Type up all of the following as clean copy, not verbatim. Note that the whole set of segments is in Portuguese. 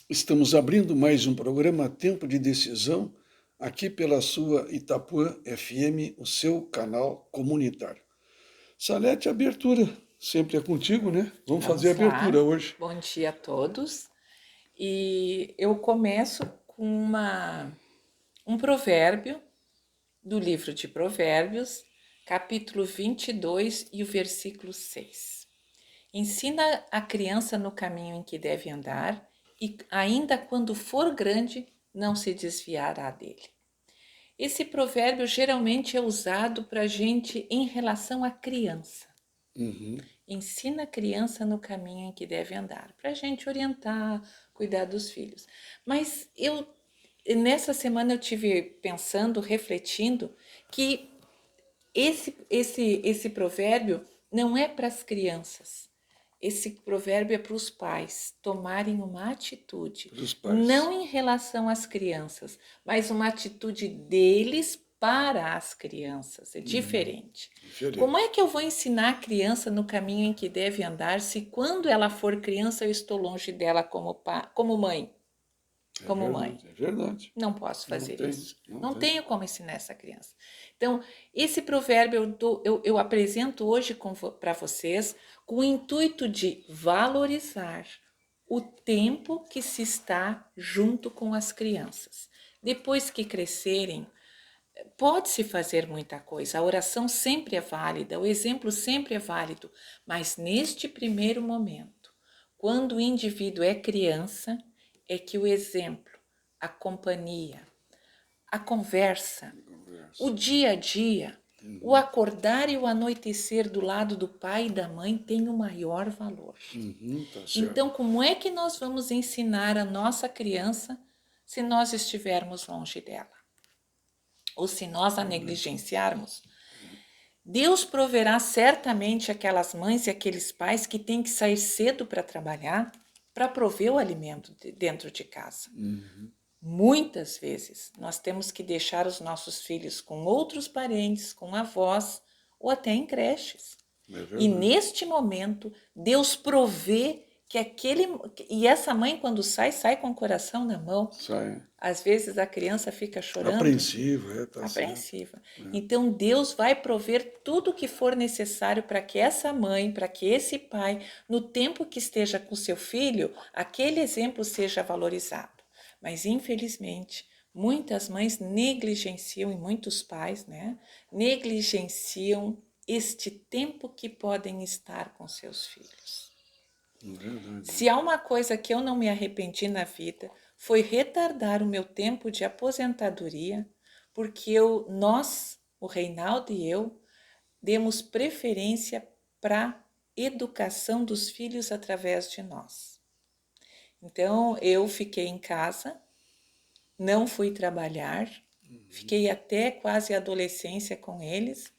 Estamos abrindo mais um programa Tempo de Decisão, aqui pela sua Itapuã FM, o seu canal comunitário. Salete, abertura, sempre é contigo, né? Vamos fazer a Vamos abertura lá. hoje. Bom dia a todos. E eu começo com um provérbio do livro de Provérbios, capítulo 22 e o versículo 6. Ensina a criança no caminho em que deve andar e ainda quando for grande não se desviará dele. Esse provérbio geralmente é usado para a gente em relação à criança. Ensina a criança no caminho em que deve andar, para a gente orientar, cuidar dos filhos. Mas nessa semana eu tive pensando, refletindo, que esse provérbio não é para as crianças. Esse provérbio é para os pais tomarem uma atitude, Para os pais. não em relação às crianças, mas uma atitude deles para as crianças. É diferente. Como é Diferente. que eu vou ensinar a criança no caminho em que deve andar se quando ela for criança eu estou longe dela como mãe? É Como mãe. verdade, é verdade. Não posso Não fazer tem, isso. não Não tem. tenho como ensinar essa criança. Então, esse provérbio eu apresento hoje para vocês com o intuito de valorizar o tempo que se está junto com as crianças. Depois que crescerem, pode-se fazer muita coisa. A oração sempre é válida, o exemplo sempre é válido, mas neste primeiro momento, quando o indivíduo é criança, é que o exemplo, a companhia, a conversa, o Conversa. dia a dia, o acordar e o anoitecer do lado do pai e da mãe tem o maior valor. Tá Então, certo. como é que nós vamos ensinar a nossa criança se nós estivermos longe dela? Ou se nós a negligenciarmos? Deus proverá certamente aquelas mães e aqueles pais que têm que sair cedo para trabalhar para prover o alimento dentro de casa. Muitas vezes nós temos que deixar os nossos filhos com outros parentes, com avós ou até em creches. É E verdade. neste momento, Deus provê que e essa mãe quando sai com o coração na mão. Sai Às vezes a criança fica chorando, apreensivo, tá certo. apreensiva. Então Deus vai prover tudo o que for necessário para que essa mãe, para que esse pai, no tempo que esteja com seu filho, aquele exemplo seja valorizado. Mas infelizmente, muitas mães negligenciam e muitos pais, né, negligenciam este tempo que podem estar com seus filhos. É verdade. Se há uma coisa que eu não me arrependi na vida, foi retardar o meu tempo de aposentadoria, porque nós, o Reinaldo e eu, demos preferência para a educação dos filhos através de nós. Então, eu fiquei em casa, não fui trabalhar, fiquei até quase a adolescência com eles,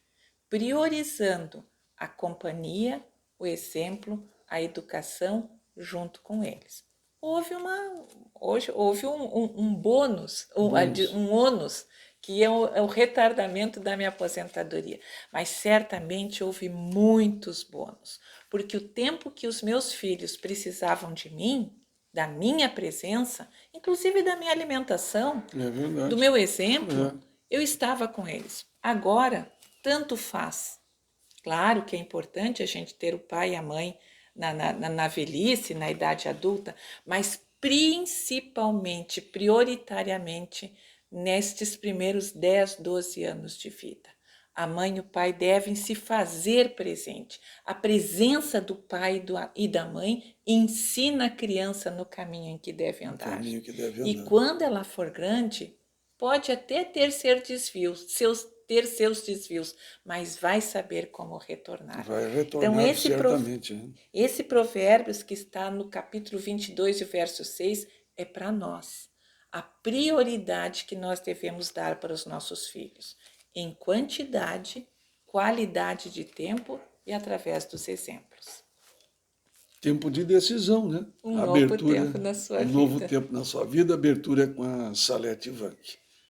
priorizando a companhia, o exemplo, a educação junto com eles. Hoje houve um bônus, Bônus. um ônus, que é o retardamento da minha aposentadoria. Mas certamente houve muitos bônus, porque o tempo que os meus filhos precisavam de mim, da minha presença, inclusive da minha alimentação, É do verdade. meu exemplo, É. eu estava com eles. Agora, tanto faz. Claro que é importante a gente ter o pai e a mãe na velhice, na idade adulta, mas principalmente, prioritariamente, nestes primeiros 10, 12 anos de vida. A mãe e o pai devem se fazer presente. A presença do pai e da mãe ensina a criança no caminho em que deve No andar. caminho que deve E andar. quando ela for grande, pode até ter seus desvios, mas vai saber como retornar. Vai Então, retornar certamente, né? esse Provérbios que está no capítulo 22, verso 6, é para nós. A prioridade que nós devemos dar para os nossos filhos, em quantidade, qualidade de tempo e através dos exemplos. Tempo de decisão, né? Um A novo abertura, tempo na sua um novo vida. tempo na sua vida, a abertura é com a Salete Vanck.